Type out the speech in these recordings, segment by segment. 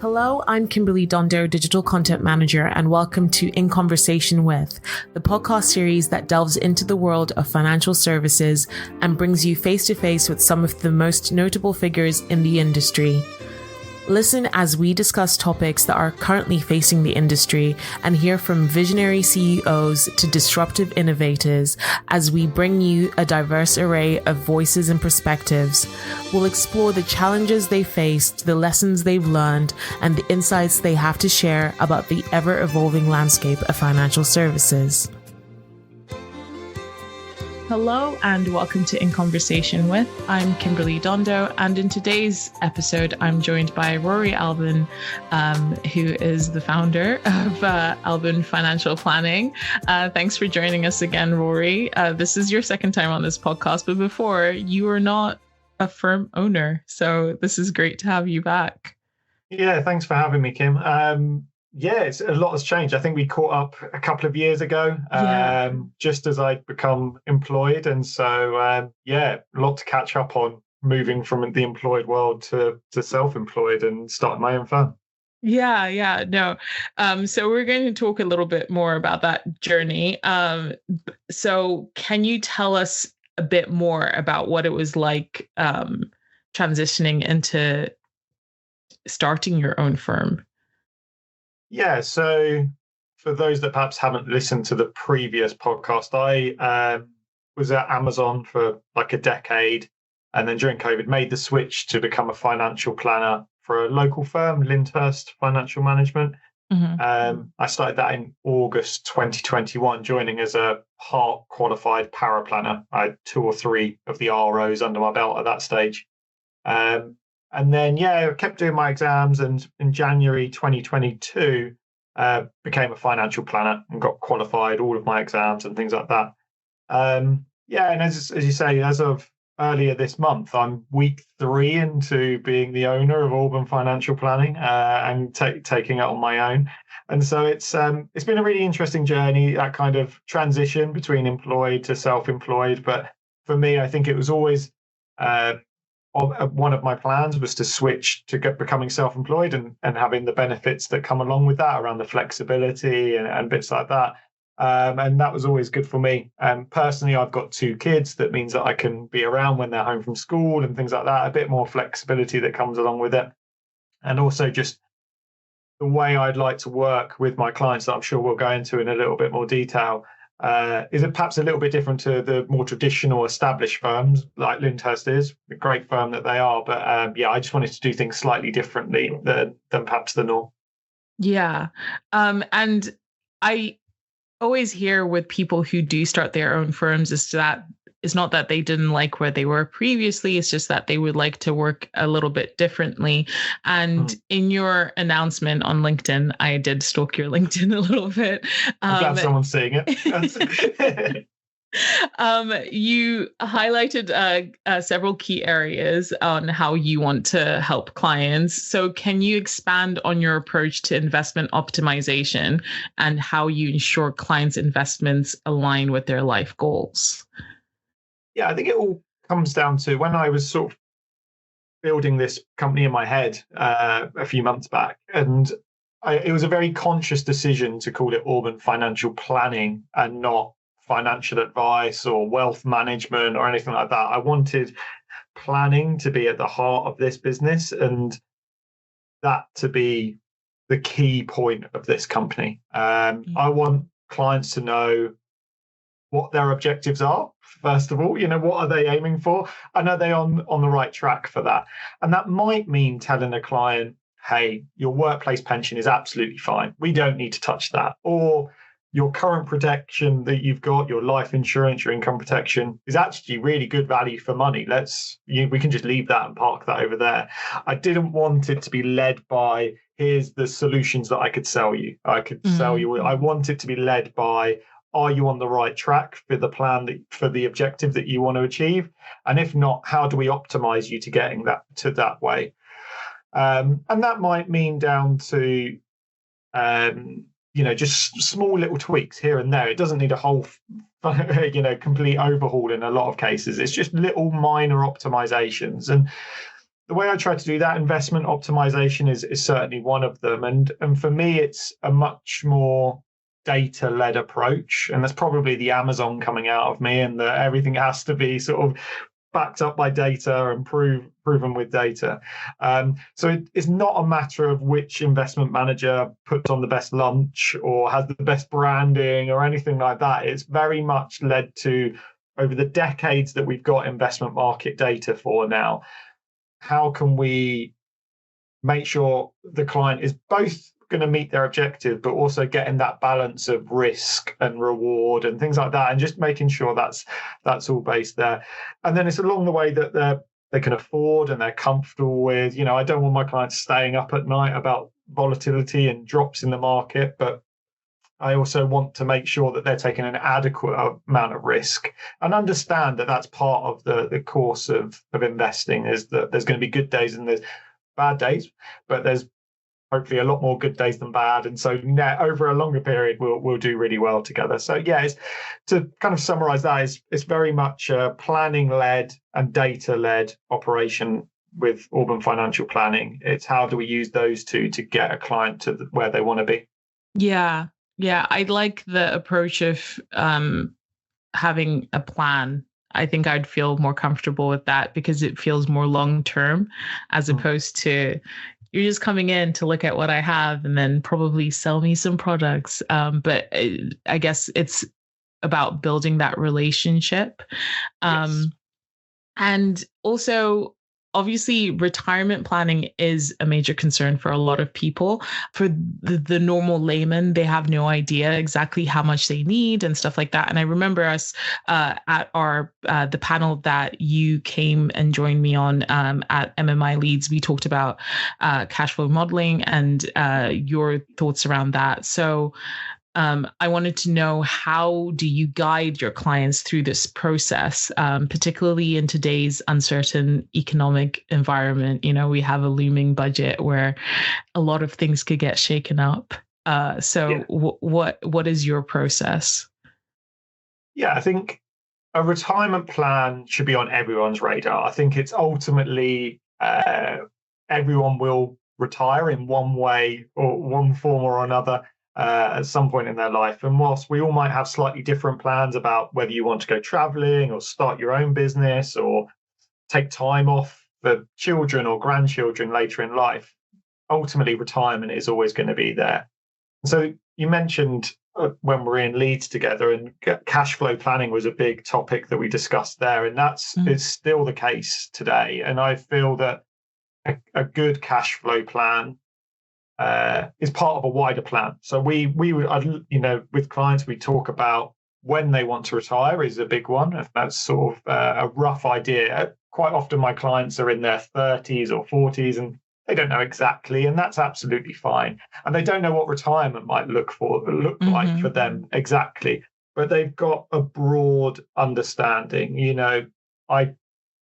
Hello, I'm Kimberley Dondo, Digital Content Manager, and welcome to In Conversation With, the podcast series that delves into the world of financial services and brings you face to face with some of the most notable figures in the industry. Listen as we discuss topics that are currently facing the industry and hear from visionary CEOs to disruptive innovators as we bring you a diverse array of voices and perspectives. We'll explore the challenges they faced, the lessons they've learned, and the insights they have to share about the ever-evolving landscape of financial services. Hello and welcome to In Conversation With. I'm Kimberley Dondo, and in today's episode, I'm joined by Rory Albon, who is the founder of Albon Financial Planning. Thanks for joining us again, Rory. This is your second time on this podcast, but before, you were not a firm owner, so this is great to have you back. Yeah, thanks for having me, Kim. It's a lot has changed. I think we caught up a couple of years ago, just as I'd become employed. And so, a lot to catch up on moving from the employed world to self-employed and starting my own firm. So we're going to talk a little bit more about that journey. So can you tell us a bit more about what it was like transitioning into starting your own firm? Yeah, so for those that perhaps haven't listened to the previous podcast, I was at Amazon for like a decade, and then during COVID made the switch to become a financial planner for a local firm, Lyndhurst Financial Management. Mm-hmm. I started that in August 2021, joining as a part qualified paraplanner. I had 2 or 3 of the ROs under my belt at that stage. And then, I kept doing my exams, and in January 2022, became a financial planner and got qualified, all of my exams and things like that. And as you say, as of earlier this month, I'm week 3 into being the owner of Albon Financial Planning and taking it on my own. And so it's been a really interesting journey, that kind of transition between employed to self-employed. But for me, I think it was always one of my plans was to switch to becoming self-employed and having the benefits that come along with that around the flexibility and bits like that. And that was always good for me. Personally, I've got 2 kids. That means that I can be around when they're home from school and things like that, a bit more flexibility that comes along with it. And also just the way I'd like to work with my clients that I'm sure we'll go into in a little bit more detail. Is it perhaps a little bit different to the more traditional established firms like Lyndhurst is, a great firm that they are. But I just wanted to do things slightly differently than perhaps the norm. Yeah. And I always hear with people who do start their own firms is that it's not that they didn't like where they were previously. It's just that they would like to work a little bit differently. And in your announcement on LinkedIn, I did stalk your LinkedIn a little bit. I'm glad someone's seeing it. You highlighted several key areas on how you want to help clients. So can you expand on your approach to investment optimization and how you ensure clients' investments align with their life goals? Yeah, I think it all comes down to when I was sort of building this company in my head a few months back. And it was a very conscious decision to call it Albon Financial Planning and not financial advice or wealth management or anything like that. I wanted planning to be at the heart of this business and that to be the key point of this company. I want clients to know what their objectives are, first of all. What are they aiming for? And are they on the right track for that? And that might mean telling a client, hey, your workplace pension is absolutely fine. We don't need to touch that. Or your current protection that you've got, your life insurance, your income protection, is actually really good value for money. We can just leave that and park that over there. I didn't want it to be led by, here's the solutions that I could sell you. Sell you. I want it to be led by, are you on the right track for the plan, for the objective that you want to achieve? And if not, how do we optimize you to getting that way? And that might mean down to, just small little tweaks here and there. It doesn't need a whole, complete overhaul in a lot of cases. It's just little minor optimizations. And the way I try to do that, investment optimization is certainly one of them. And for me, it's a much more data-led approach. And that's probably the Amazon coming out of me, and that everything has to be sort of backed up by data and proven with data. So it's not a matter of which investment manager puts on the best lunch or has the best branding or anything like that. It's very much led to, over the decades that we've got investment market data for now, how can we make sure the client is both going to meet their objective, but also getting that balance of risk and reward and things like that, and just making sure that's all based there. And then it's along the way that they can afford and they're comfortable with. I don't want my clients staying up at night about volatility and drops in the market, but I also want to make sure that they're taking an adequate amount of risk, and understand that that's part of the course of investing, is that there's going to be good days and there's bad days, but there's hopefully a lot more good days than bad. And so over a longer period, we'll do really well together. So yeah, to kind of summarize that, it's very much a planning-led and data-led operation with Albon Financial Planning. It's how do we use those two to get a client to where they want to be. Yeah. I like the approach of having a plan. I think I'd feel more comfortable with that because it feels more long-term, as opposed to you're just coming in to look at what I have and then probably sell me some products. But I guess it's about building that relationship. Yes. And also, obviously, retirement planning is a major concern for a lot of people. For the normal layman, they have no idea exactly how much they need and stuff like that. And I remember us at our the panel that you came and joined me on at MMI Leads, we talked about cash flow modeling and your thoughts around that. So I wanted to know, how do you guide your clients through this process, particularly in today's uncertain economic environment? We have a looming budget where a lot of things could get shaken up. What is your process? Yeah, I think a retirement plan should be on everyone's radar. I think it's ultimately everyone will retire in one way or one form or another at some point in their life. And whilst we all might have slightly different plans about whether you want to go traveling or start your own business or take time off for children or grandchildren later in life, ultimately retirement is always going to be there. So you mentioned when we're in Leeds together, and cash flow planning was a big topic that we discussed there, and that's is still the case today. And I feel that a good cash flow plan is part of a wider plan. So we would, with clients, we talk about when they want to retire is a big one. If that's sort of a rough idea. Quite often my clients are in their 30s or 40s and they don't know exactly, and that's absolutely fine. And they don't know what retirement might look like for them exactly, but they've got a broad understanding,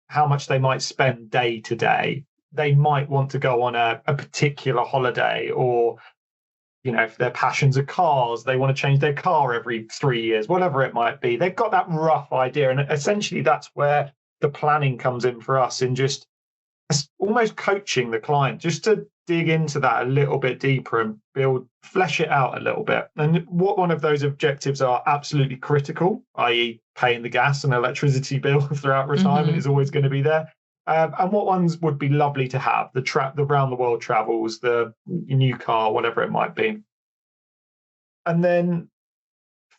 how much they might spend day to day. They might want to go on a particular holiday, or, if their passions are cars, they want to change their car every 3 years, whatever it might be. They've got that rough idea. And essentially that's where the planning comes in for us, in just almost coaching the client just to dig into that a little bit deeper and flesh it out a little bit. And what one of those objectives are absolutely critical, i.e. paying the gas and electricity bill throughout retirement is always going to be there. And what ones would be lovely to have, the round the world travels, the new car, whatever it might be. And then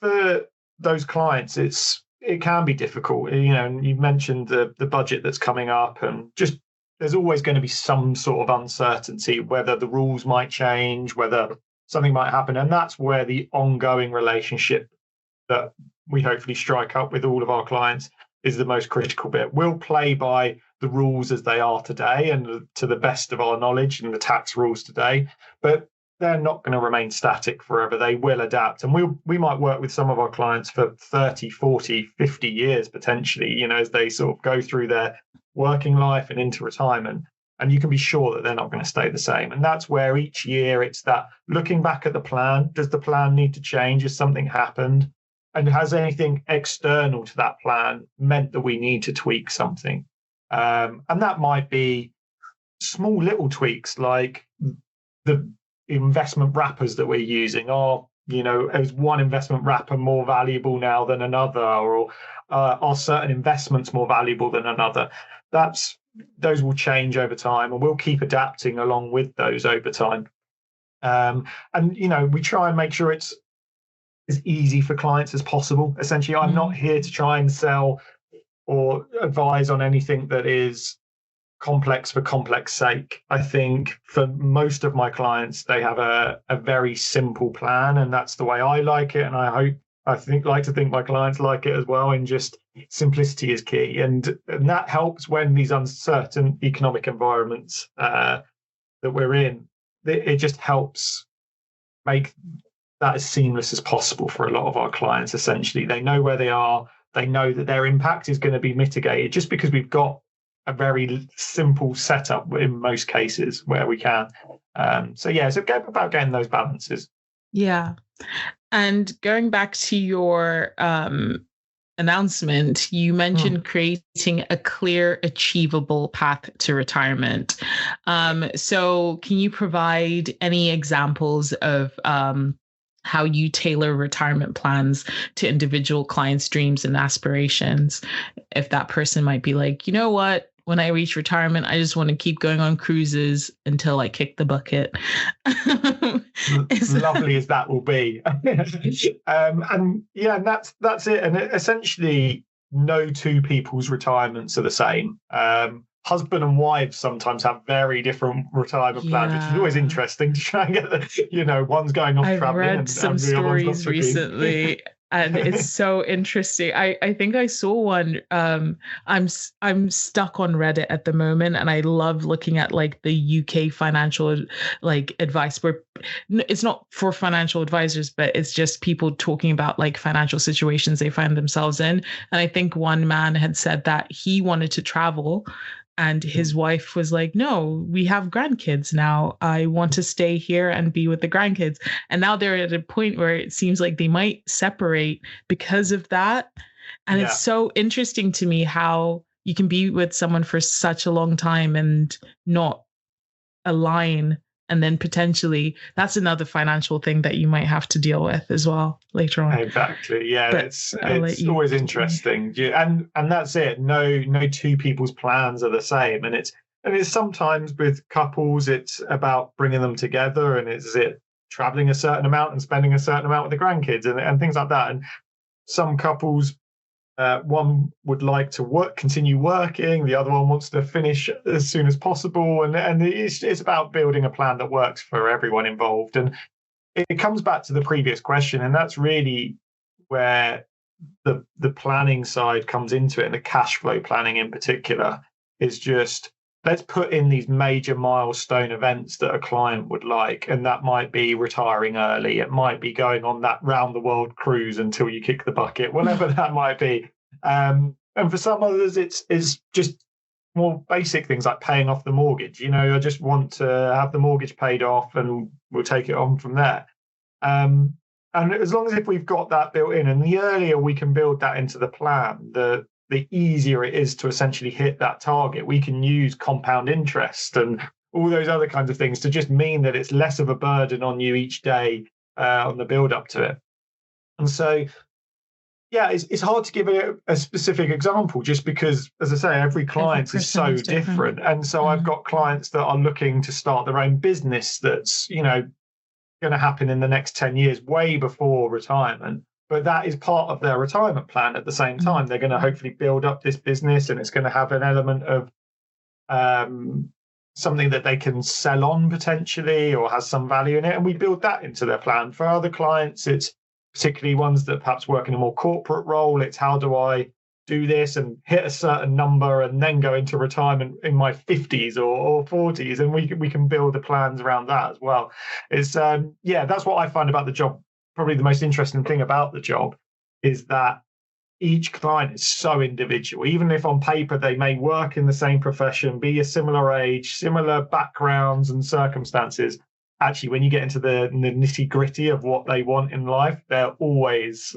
for those clients, it can be difficult. You mentioned the budget that's coming up, and just there's always going to be some sort of uncertainty, whether the rules might change, whether something might happen. And that's where the ongoing relationship that we hopefully strike up with all of our clients is the most critical bit. We'll play by the rules as they are today and to the best of our knowledge, and the tax rules today, but they're not going to remain static forever. They will adapt. And we might work with some of our clients for 30, 40, 50 years potentially, as they sort of go through their working life and into retirement. And you can be sure that they're not going to stay the same. And that's where each year it's that looking back at the plan. Does the plan need to change? Has something happened? And has anything external to that plan meant that we need to tweak something? And that might be small little tweaks like the investment wrappers that we're using are, is one investment wrapper more valuable now than another, or are certain investments more valuable than another? Those will change over time, and we'll keep adapting along with those over time. And we try and make sure it's as easy for clients as possible. Essentially, I'm not here to try and sell or advise on anything that is complex for complex sake. I think for most of my clients, they have a very simple plan, and that's the way I like it. And I like to think my clients like it as well. And just simplicity is key, and that helps when these uncertain economic environments that we're in. It just helps make that as seamless as possible for a lot of our clients. Essentially, they know where they are. They know that their impact is going to be mitigated just because we've got a very simple setup in most cases where we can. So about getting those balances. Yeah. And going back to your announcement, you mentioned creating a clear, achievable path to retirement. So can you provide any examples of how you tailor retirement plans to individual clients' dreams and aspirations? If that person might be like, you know what, when I reach retirement, I just want to keep going on cruises until I kick the bucket. Lovely as that will be. And that's it. And essentially, no two people's retirements are the same. Husband and wives sometimes have very different retirement plans, which is always interesting to try and get one's going off traveling. I've read some stories recently. And it's so interesting. I think I saw one. I'm stuck on Reddit at the moment, and I love looking at like the UK financial advice, where it's not for financial advisors, but it's just people talking about like financial situations they find themselves in. And I think one man had said that he wanted to travel, and his wife was like, no, we have grandkids now. I want to stay here and be with the grandkids. And now they're at a point where it seems like they might separate because of that. And it's so interesting to me how you can be with someone for such a long time and not align. And then potentially that's another financial thing that you might have to deal with as well later on. Exactly. Yeah, but it's always interesting. And that's it. No two people's plans are the same. And it's sometimes with couples, it's about bringing them together, and it's traveling a certain amount and spending a certain amount with the grandkids and things like that. And some couples, one would like to continue working, the other one wants to finish as soon as possible, and it's about building a plan that works for everyone involved. And it comes back to the previous question, and that's really where the planning side comes into it, and the cash flow planning in particular is just, let's put in these major milestone events that a client would like. And that might be retiring early. It might be going on that round the world cruise until you kick the bucket, whatever that might be. And for some others, it's just more basic things like paying off the mortgage. I just want to have the mortgage paid off and we'll take it on from there. And as long as if we've got that built in, and the earlier we can build that into the plan, the easier it is to essentially hit that target. We can use compound interest and all those other kinds of things to just mean that it's less of a burden on you each day on the build up to it. And so, it's hard to give a specific example just because, as I say, every client is so different. And so I've got clients that are looking to start their own business that's, going to happen in the next 10 years, way before retirement. But that is part of their retirement plan at the same time. They're going to hopefully build up this business, and it's going to have an element of something that they can sell on potentially or has some value in it. And we build that into their plan. For other clients, it's particularly ones that perhaps work in a more corporate role. It's how do I do this and hit a certain number and then go into retirement in my 50s or 40s. And we can build the plans around that as well. It's that's what I find about the job. Probably the most interesting thing about the job is that each client is so individual. Even if on paper they may work in the same profession, be a similar age, similar backgrounds and circumstances, actually when you get into the nitty gritty of what they want in life, they're always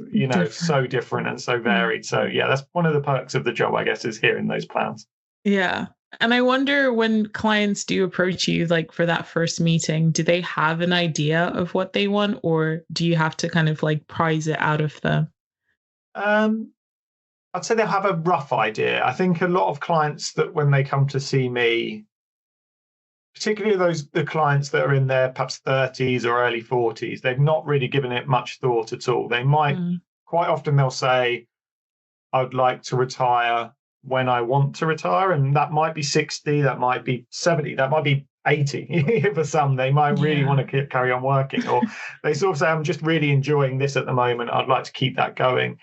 so different and so varied. So that's one of the perks of the job, I guess, is hearing those plans. Yeah. And I wonder, when clients do approach you, like for that first meeting, do they have an idea of what they want, or do you have to kind of like prize it out of them? Um, I'd say they'll have a rough idea. I think a lot of clients that when they come to see me, particularly the clients that are in their perhaps 30s or early 40s, they've not really given it much thought at all. They might quite often they'll say, I'd like to retire when I want to retire. And that might be 60, that might be 70, that might be 80 for some. They might really want to carry on working, or they sort of say, I'm just really enjoying this at the moment. I'd like to keep that going.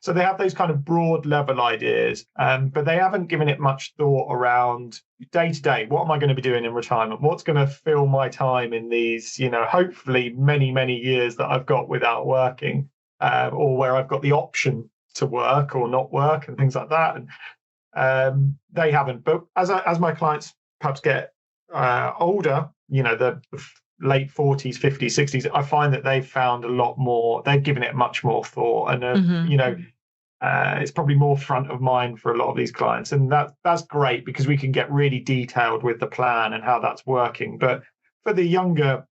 So they have those kind of broad level ideas, but they haven't given it much thought around day to day. What am I going to be doing in retirement? What's going to fill my time in these, hopefully many, many years that I've got without working, or where I've got the option to work or not work and things like that. And they haven't. But as my clients perhaps get older, the late 40s, 50s, 60s, I find that they've found a lot more, they've given it much more thought. And, it's probably more front of mind for a lot of these clients. And that's great, because we can get really detailed with the plan and how that's working. But for the younger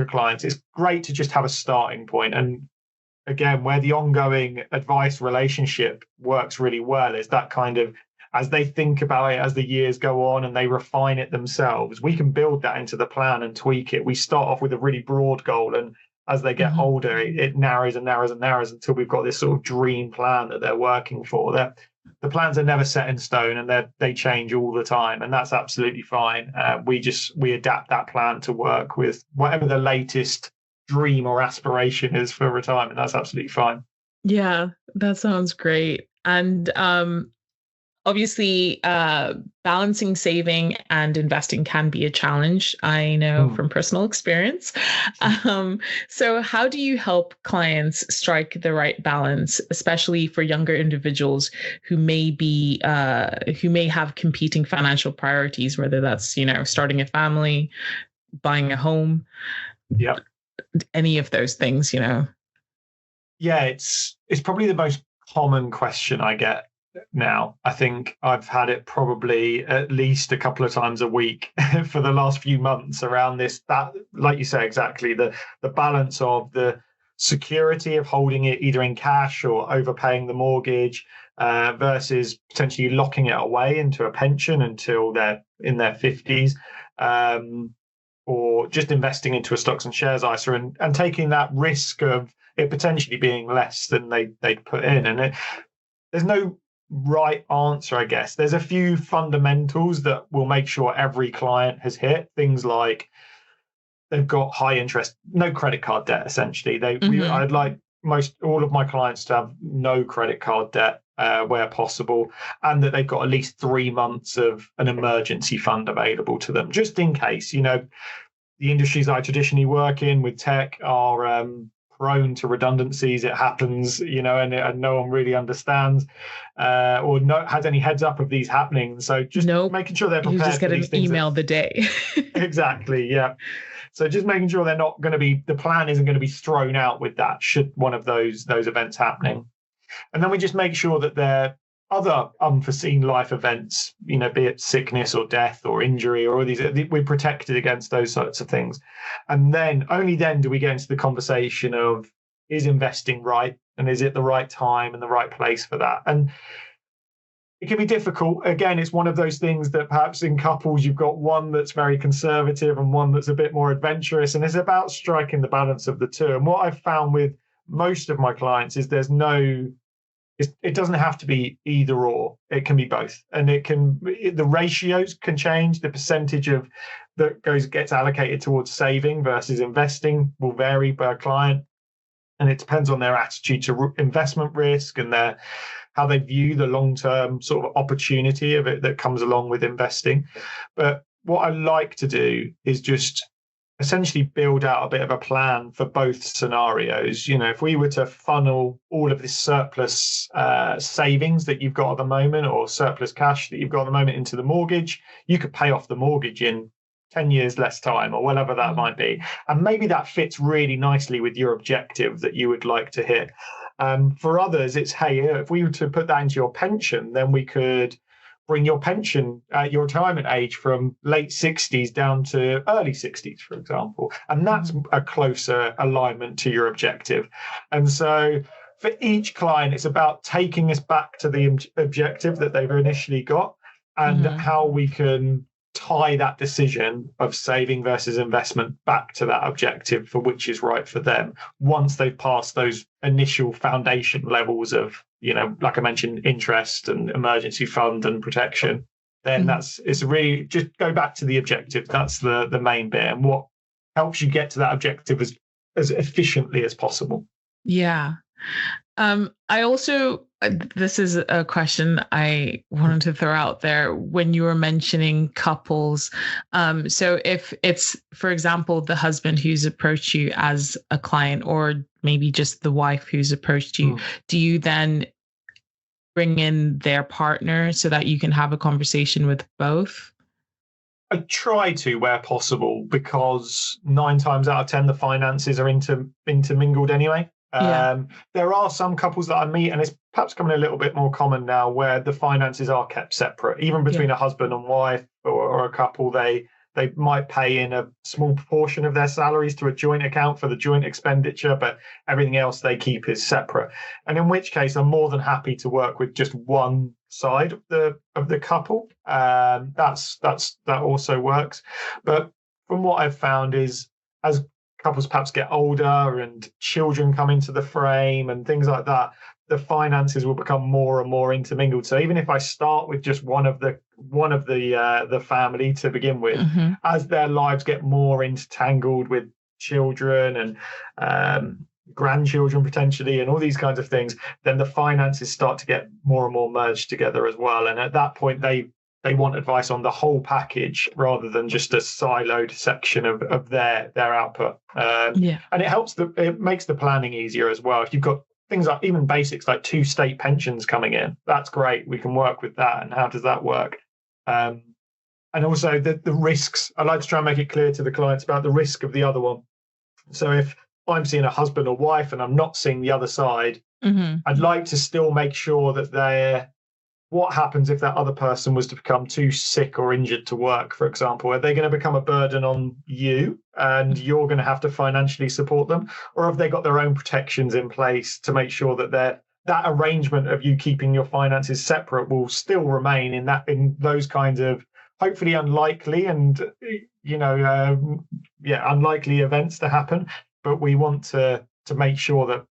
clients, it's great to just have a starting point. And again, where the ongoing advice relationship works really well is that kind of, as they think about it, as the years go on and they refine it themselves, we can build that into the plan and tweak it. We start off with a really broad goal, and as they get older, it narrows and narrows and narrows until we've got this sort of dream plan that they're working for. The plans are never set in stone, and they change all the time, and that's absolutely fine. We adapt that plan to work with whatever the latest dream or aspiration is for retirement. That's absolutely fine. Yeah, that sounds great. And obviously, balancing saving and investing can be a challenge. I know from personal experience. So how do you help clients strike the right balance, especially for younger individuals who may have competing financial priorities, whether that's, starting a family, buying a home? Yeah. Any of those things, Yeah, it's probably the most common question I get now. I think I've had it probably at least a couple of times a week for the last few months around that, like you say, exactly the balance of the security of holding it either in cash or overpaying the mortgage, versus potentially locking it away into a pension until they're in their 50s. Or just investing into a stocks and shares ISA and taking that risk of it potentially being less than they'd put in. And there's no right answer, I guess. There's a few fundamentals that will make sure every client has hit. Things like they've got high interest, no credit card debt, essentially. I'd like all of my clients to have no credit card debt where possible, and that they've got at least 3 months of an emergency fund available to them, just in case. The industries I traditionally work in with tech are prone to redundancies. It happens, and no one really understands or has any heads up of these happening. So just making sure they're prepared. You just get an email the day. Exactly, yeah. So just making sure the plan isn't going to be thrown out with that should one of those events happening. And then we just make sure that there are other unforeseen life events, be it sickness or death or injury or all these, we're protected against those sorts of things. And then only then do we get into the conversation of, is investing right? And is it the right time and the right place for that? And it can be difficult. Again, it's one of those things that perhaps in couples, you've got one that's very conservative and one that's a bit more adventurous. And it's about striking the balance of the two. And what I've found with most of my clients is it doesn't have to be either or. It can be both. And the ratios can change. The percentage of that gets allocated towards saving versus investing will vary per client. And it depends on their attitude to investment risk and how they view the long-term sort of opportunity of it that comes along with investing. But what I like to do is just essentially build out a bit of a plan for both scenarios. If we were to funnel all of this surplus savings that you've got at the moment, or surplus cash that you've got at the moment, into the mortgage, you could pay off the mortgage in 10 years less time, or whatever that might be. And maybe that fits really nicely with your objective that you would like to hit. For others, it's, hey, if we were to put that into your pension, then we could bring your pension, your retirement age from late 60s down to early 60s, for example. And that's a closer alignment to your objective. And so for each client, it's about taking us back to the objective that they've initially got and how we can tie that decision of saving versus investment back to that objective for which is right for them once they've passed those initial foundation levels of, like I mentioned, interest and emergency fund and protection. Then it's really just go back to the objective. That's the main bit, and what helps you get to that objective as efficiently as possible. Yeah. I also, this is a question I wanted to throw out there when you were mentioning couples. So if it's, for example, the husband who's approached you as a client, or maybe just the wife who's approached you, do you then bring in their partner so that you can have a conversation with both? I try to where possible, because 9 times out of 10, the finances are intermingled anyway. There are some couples that I meet, and it's perhaps becoming a little bit more common now, where the finances are kept separate, even between a husband and wife or a couple. They might pay in a small proportion of their salaries to a joint account for the joint expenditure, but everything else they keep is separate. And in which case, I'm more than happy to work with just one side of the couple. That also works. But from what I've found is, as couples perhaps get older and children come into the frame and things like that, the finances will become more and more intermingled. So even if I start with just one of the family to begin with, as their lives get more intertangled with children and grandchildren potentially and all these kinds of things, then the finances start to get more and more merged together as well. And at that point, they want advice on the whole package rather than just a siloed section of their output. And it makes the planning easier as well. If you've got things like even basics like 2 state pensions coming in, that's great. We can work with that. And how does that work? And also the risks. I like to try and make it clear to the clients about the risk of the other one. So if I'm seeing a husband or wife and I'm not seeing the other side, I'd like to still make sure that what happens if that other person was to become too sick or injured to work, for example? Are they going to become a burden on you and you're going to have to financially support them? Or have they got their own protections in place to make sure that that arrangement of you keeping your finances separate will still remain in those kinds of hopefully unlikely and unlikely events to happen? But we want to make sure that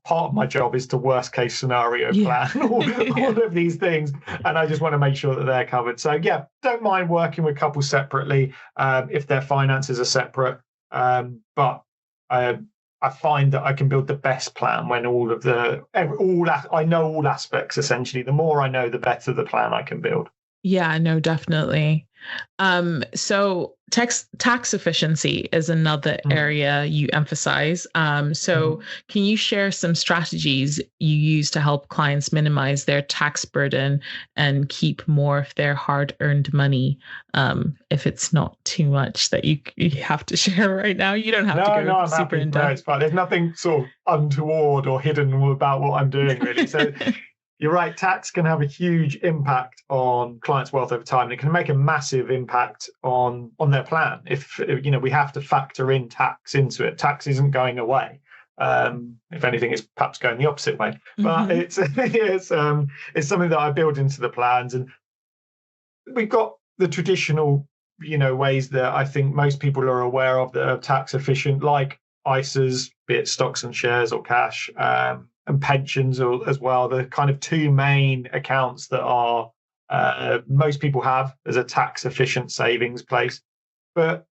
part of my job is to worst case scenario plan all of these things, and I just want to make sure that they're covered. So don't mind working with couples separately if their finances are separate, but I find that I can build the best plan when I know all aspects. Essentially, the more I know, the better the plan I can build. Yeah, no, definitely. So tax efficiency is another area you emphasize. So can you share some strategies you use to help clients minimize their tax burden and keep more of their hard-earned money? If it's not too much that you have to share right now, you don't have to go super in depth. No, it's fine. There's nothing sort of untoward or hidden about what I'm doing, really. So you're right, tax can have a huge impact on clients' wealth over time. And it can make a massive impact on their plan. If we have to factor in tax into it. Tax isn't going away. If anything, it's perhaps going the opposite way. But it's something that I build into the plans. And we've got the traditional, ways that I think most people are aware of that are tax efficient, like ISAs, be it stocks and shares or cash, and pensions as well. The kind of 2 main accounts that are most people have as a tax efficient savings place. But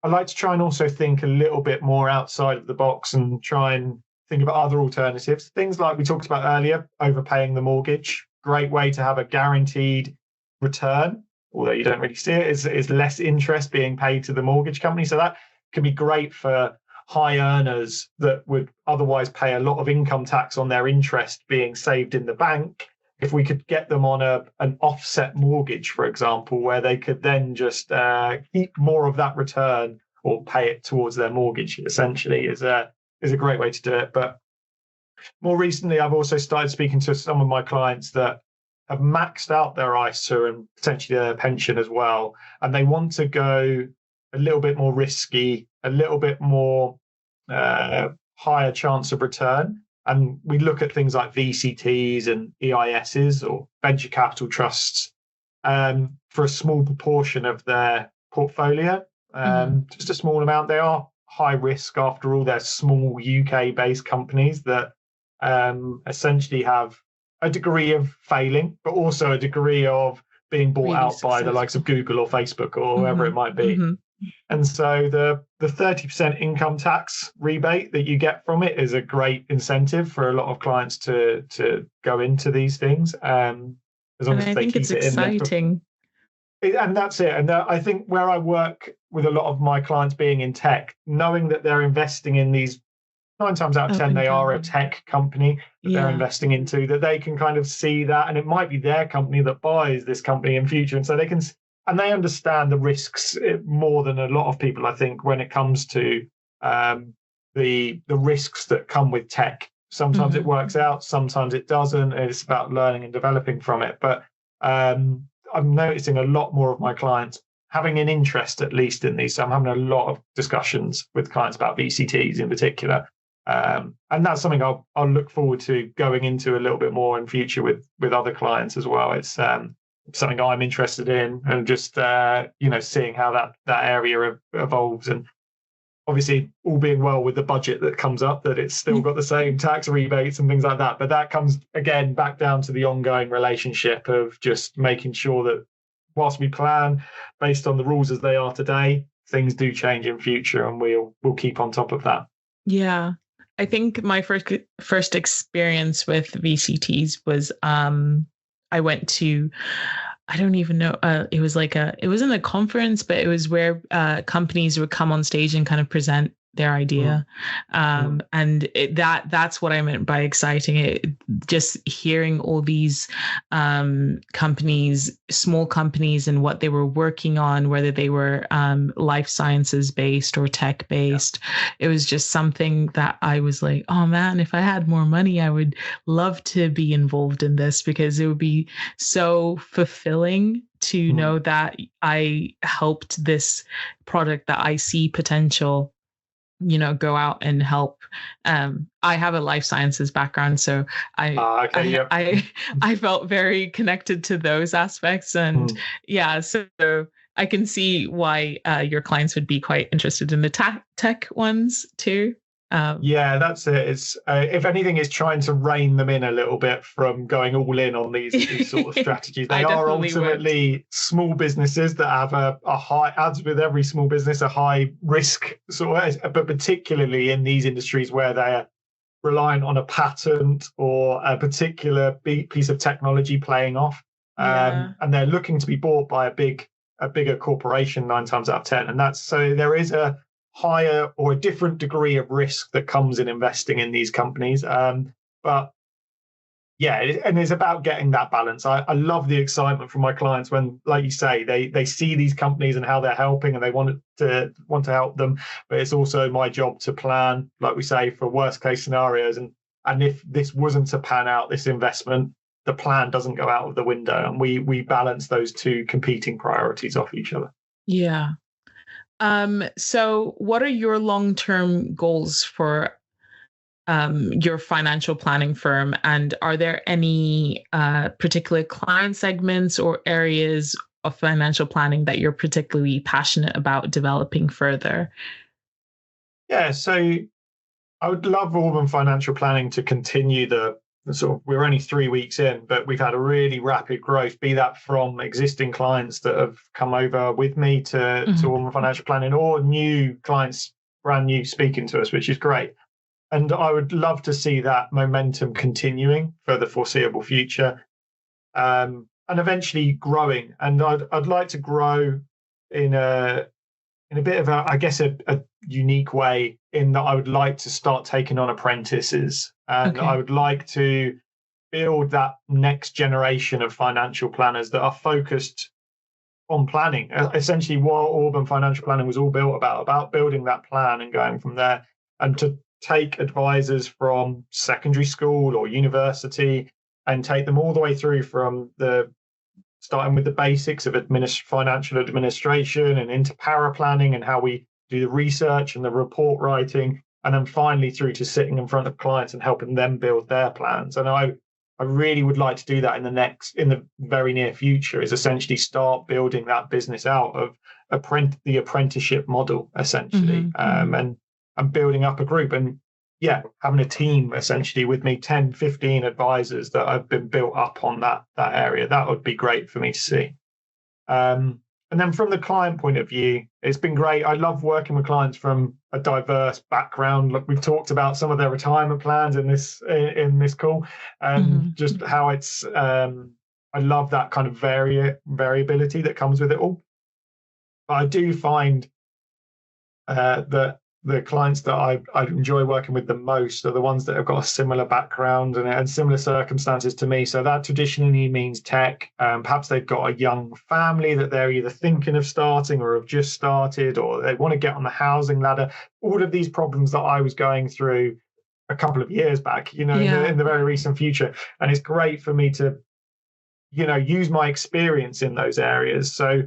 I like to try and also think a little bit more outside of the box and try and think about other alternatives. Things like we talked about earlier, overpaying the mortgage. Great way to have a guaranteed return, although you don't really see it, is less interest being paid to the mortgage company. So that can be great for high earners that would otherwise pay a lot of income tax on their interest being saved in the bank. If we could get them on an offset mortgage, for example, where they could then just keep more of that return or pay it towards their mortgage, essentially, is a great way to do it. But more recently, I've also started speaking to some of my clients that have maxed out their ISA and potentially their pension as well, and they want to go a little bit more risky, a little bit more higher chance of return. And we look at things like VCTs and EISs or venture capital trusts for a small proportion of their portfolio, just a small amount. They are high risk after all. They're small UK-based companies that essentially have a degree of failing, but also a degree of being bought out by the likes of Google or Facebook or whoever it might be. And so the 30% income tax rebate that you get from it is a great incentive for a lot of clients to go into these things. As long as they keep it's it exciting. And that's it. And I think where I work with a lot of my clients being in tech, knowing that they're investing in these, 9 times out of 10, they are a tech company that they're investing into, that they can kind of see that. And it might be their company that buys this company in future. And so they can, and they understand the risks more than a lot of people, I think, when it comes to the risks that come with tech. Sometimes it works out, sometimes it doesn't. It's about learning and developing from it. But I'm noticing a lot more of my clients having an interest, at least, in these. So I'm having a lot of discussions with clients about VCTs in particular. And that's something I'll look forward to going into a little bit more in future with other clients as well. It's something I'm interested in, and just seeing how that area evolves. And obviously, all being well with the budget that comes up, that it's still got the same tax rebates and things like that. But that comes again back down to the ongoing relationship of just making sure that whilst we plan based on the rules as they are today, things do change in future, and we'll keep on top of that. Yeah. I think my first experience with VCTs was I went to, I don't even know, it wasn't a conference, but it was where companies would come on stage and kind of present their idea. And that's what I meant by exciting. Just hearing all these companies, small companies, and what they were working on, whether they were life sciences based or tech based. It was just something that I was like, oh man, if I had more money, I would love to be involved in this, because it would be so fulfilling to know that I helped this product that I see potential, go out and help. I have a life sciences background, so I felt very connected to those aspects. And so I can see why your clients would be quite interested in the tech ones too. That's it. It's if anything, is trying to rein them in a little bit from going all in on these sort of strategies. They are ultimately small businesses that have a high, as with every small business, a high risk but particularly in these industries where they're reliant on a patent or a particular piece of technology playing off, and they're looking to be bought by a bigger corporation 9 times out of 10, and that's so there is a higher or a different degree of risk that comes in investing in these companies. And it's about getting that balance. I love the excitement from my clients when, like you say, they see these companies and how they're helping, and they want to help them. But it's also my job to plan, like we say, for worst case scenarios. And if this wasn't to pan out, this investment, the plan doesn't go out of the window, and we balance those two competing priorities off each other. Yeah. So what are your long-term goals for your financial planning firm? And are there any particular client segments or areas of financial planning that you're particularly passionate about developing further? Yeah, so I would love Albon Financial Planning to continue the sort of, we're only 3 weeks in, but we've had a really rapid growth, be that from existing clients that have come over with me to Albon Financial Planning, or new clients, brand new, speaking to us, which is great. And I would love to see that momentum continuing for the foreseeable future, and eventually growing. And I'd like to grow in a bit of a unique way, in that I would like to start taking on apprentices, and I would like to build that next generation of financial planners that are focused on planning. Essentially, what Albon Financial Planning was all built about building that plan and going from there, and to take advisors from secondary school or university and take them all the way through from starting with the basics of financial administration and into power planning and how we do the research and the report writing, and then finally through to sitting in front of clients and helping them build their plans. And I really would like to do that in the very near future, is essentially start building that business out of the apprenticeship model, essentially, and building up a group and having a team essentially with me, 10, 15 advisors that have been built up on that area. That would be great for me to see. And then from the client point of view, it's been great. I love working with clients from a diverse background. Look, we've talked about some of their retirement plans in this call, and just how it's. I love that kind of variability that comes with it all. But I do find that the clients that I enjoy working with the most are the ones that have got a similar background and similar circumstances to me. So that traditionally means tech. Perhaps they've got a young family that they're either thinking of starting or have just started, or they want to get on the housing ladder. All of these problems that I was going through a couple of years back, in the very recent future. And it's great for me to, use my experience in those areas. So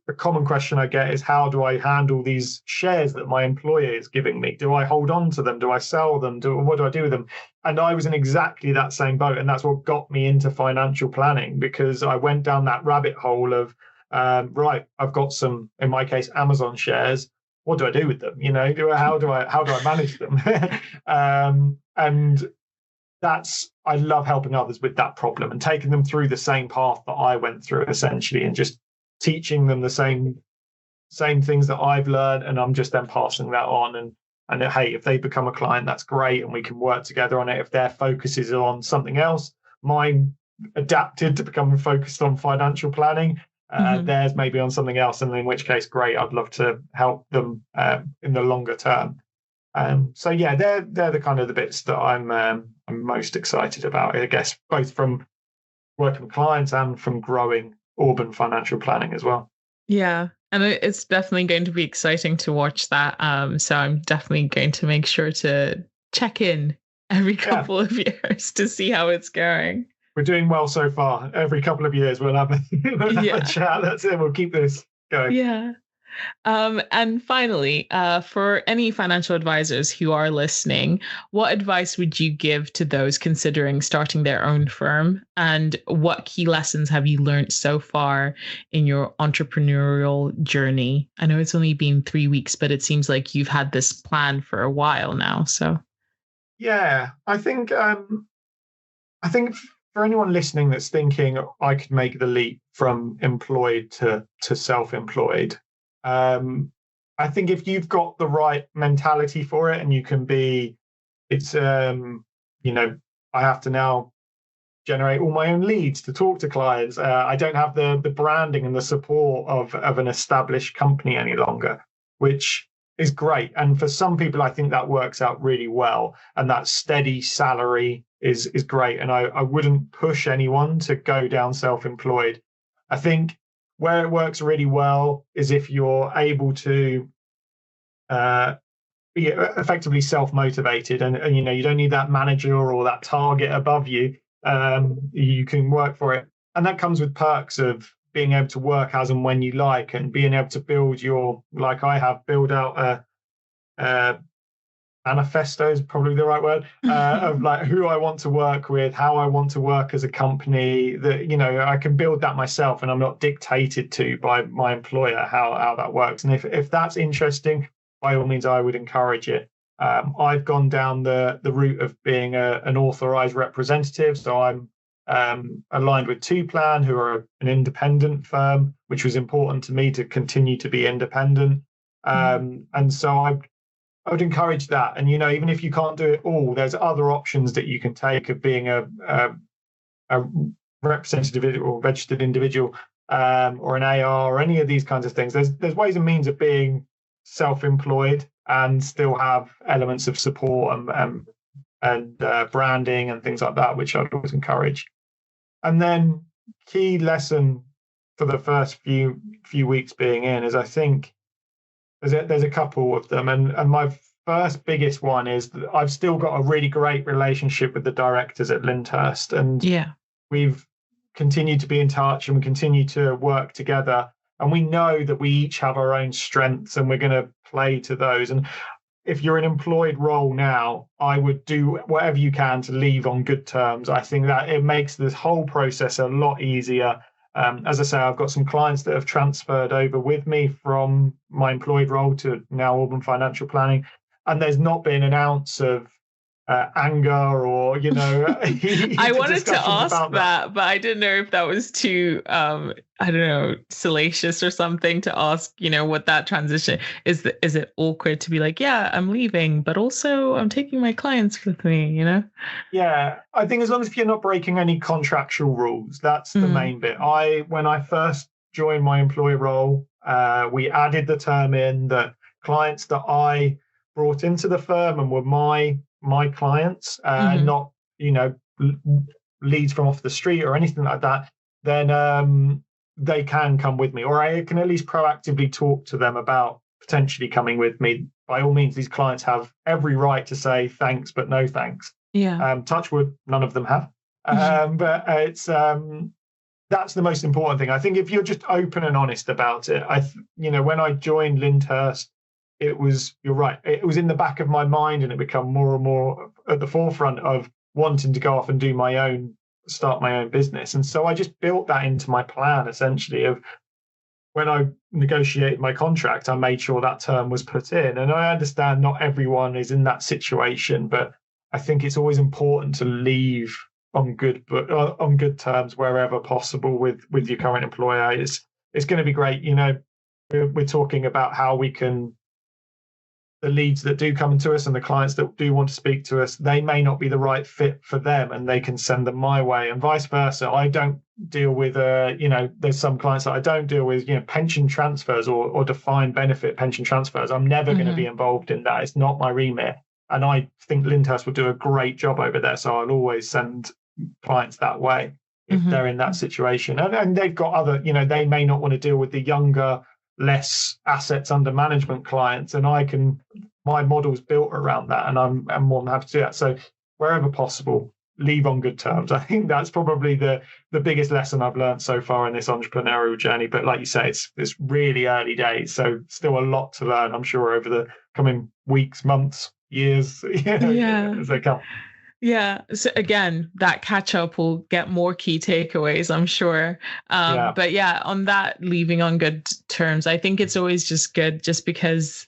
a common question I get is, how do I handle these shares that my employer is giving me? Do I hold on to them? Do I sell them? What do I do with them? And I was in exactly that same boat. And that's what got me into financial planning, because I went down that rabbit hole of, I've got some, in my case, Amazon shares. What do I do with them? How do I manage them? And I love helping others with that problem and taking them through the same path that I went through, essentially, and just teaching them the same things that I've learned, and I'm just then passing that on. And hey, if they become a client, that's great, and we can work together on it. If their focus is on something else, mine adapted to becoming focused on financial planning, theirs maybe on something else, and in which case, great, I'd love to help them in the longer term. So yeah, they're the kind of the bits that I'm most excited about, I guess, both from working with clients and from growing Albon Financial Planning as well. Yeah, and it's definitely going to be exciting to watch that. So I'm definitely going to make sure to check in every couple of years to see how it's going. We're doing well so far. Every couple of years we'll have a chat. That's it. We'll keep this going. Yeah. And finally, for any financial advisors who are listening, what advice would you give to those considering starting their own firm? And what key lessons have you learned so far in your entrepreneurial journey? I know it's only been 3 weeks, but it seems like you've had this plan for a while now. So, yeah, I think for anyone listening that's thinking I could make the leap from employed to self-employed, I think if you've got the right mentality for it, and you can be, I have to now generate all my own leads to talk to clients. I don't have the branding and the support of an established company any longer, which is great. And for some people, I think that works out really well. And that steady salary is great. And I wouldn't push anyone to go down self-employed. I think where it works really well is if you're able to be effectively self-motivated, and you don't need that manager or that target above you. You can work for it, and that comes with perks of being able to work as and when you like, and being able to build build out a manifesto is probably the right word, of like who I want to work with, how I want to work as a company, that I can build that myself, and I'm not dictated to by my employer how that works. And if that's interesting, by all means, I would encourage it. I've gone down the route of being an authorized representative, so I'm aligned with Plan, who are an independent firm, which was important to me to continue to be independent. And so I would encourage that. And, even if you can't do it all, there's other options that you can take of being a representative or registered individual, or an AR, or any of these kinds of things. There's ways and means of being self-employed and still have elements of support and branding and things like that, which I'd always encourage. And then key lesson for the first few weeks being in is, I think, there's a couple of them, and my first biggest one is that I've still got a really great relationship with the directors at Lyndhurst, and we've continued to be in touch and we continue to work together. And we know that we each have our own strengths and we're going to play to those. And if you're an employed role now, I would do whatever you can to leave on good terms. I think that it makes this whole process a lot easier. As I say, I've got some clients that have transferred over with me from my employed role to now Albon Financial Planning, and there's not been an ounce of anger or, I wanted to ask that, but I didn't know if that was too, I don't know, salacious or something to ask, what that transition is. Is it awkward to be like, yeah, I'm leaving, but also I'm taking my clients with me, Yeah, I think as long as you're not breaking any contractual rules, that's the main bit. When I first joined my employee role, we added the term in that clients that I brought into the firm and were my clients, not leads from off the street or anything like that, then they can come with me, or I can at least proactively talk to them about potentially coming with me. By all means, these clients have every right to say thanks, but no thanks. Touch wood, none of them have. But it's that's the most important thing. I think if you're just open and honest about it, when I joined Lyndhurst, you're right, it was in the back of my mind, and it became more and more at the forefront of wanting to go off and start my own business. And so I just built that into my plan, essentially, of when I negotiated my contract, I made sure that term was put in. And I understand not everyone is in that situation, but I think it's always important to leave on good terms wherever possible with your current employer. It's going to be great. We're talking about how we can, the leads that do come to us and the clients that do want to speak to us, they may not be the right fit for them, and they can send them my way, and vice versa. I don't deal with there's some clients that I don't deal with pension transfers or defined benefit pension transfers. I'm never going to be involved in that. It's not my remit, and I think Lyndhurst will do a great job over there, so I'll always send clients that way if they're in that situation. And they've got other, they may not want to deal with the younger, less assets under management clients, and my model's built around that, and I'm more than happy to do that. So wherever possible, leave on good terms. I think that's probably the biggest lesson I've learned so far in this entrepreneurial journey. But like you say, it's really early days, so still a lot to learn, I'm sure, over the coming weeks, months, years, as they come. Yeah. So again, that catch up will get more key takeaways, I'm sure. But yeah, on that leaving on good terms, I think it's always just good, just because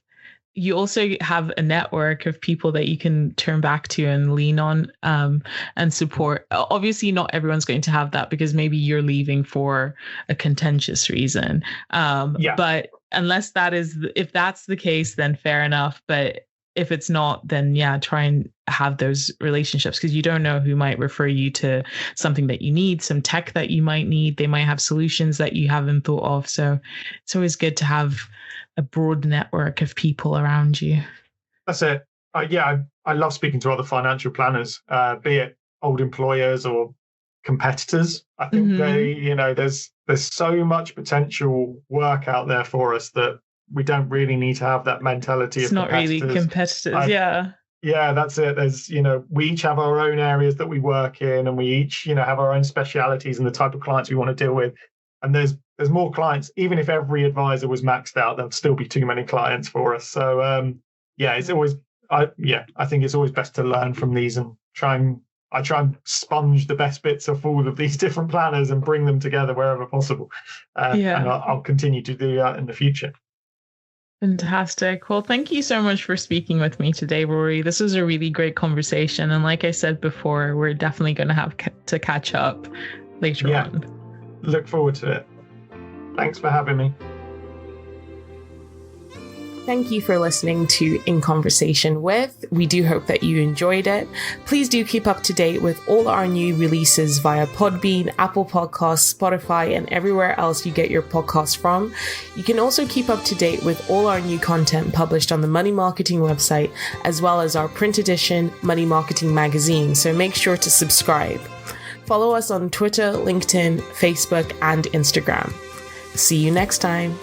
you also have a network of people that you can turn back to and lean on and support. Obviously, not everyone's going to have that, because maybe you're leaving for a contentious reason. But unless if that's the case, then fair enough. But if it's not, then try and have those relationships, because you don't know who might refer you to something that you need, some tech that you might need. They might have solutions that you haven't thought of. So it's always good to have a broad network of people around you. That's it. I love speaking to other financial planners, be it old employers or competitors. I think there's so much potential work out there for us that we don't really need to have that mentality. It's not really competitors. Yeah, that's it. There's, we each have our own areas that we work in, and we each, have our own specialities and the type of clients we want to deal with. And there's more clients. Even if every advisor was maxed out, there'd still be too many clients for us. So it's always, I think it's always best to learn from these and try and sponge the best bits of all of these different planners and bring them together wherever possible. And I'll continue to do that in the future. Fantastic. Well, thank you so much for speaking with me today, Rory. This was a really great conversation. And like I said before, we're definitely going to have to catch up later on. Look forward to it. Thanks for having me. Thank you for listening to In Conversation With. We do hope that you enjoyed it. Please do keep up to date with all our new releases via Podbean, Apple Podcasts, Spotify, and everywhere else you get your podcasts from. You can also keep up to date with all our new content published on the Money Marketing website, as well as our print edition Money Marketing magazine. So make sure to subscribe. Follow us on Twitter, LinkedIn, Facebook, and Instagram. See you next time.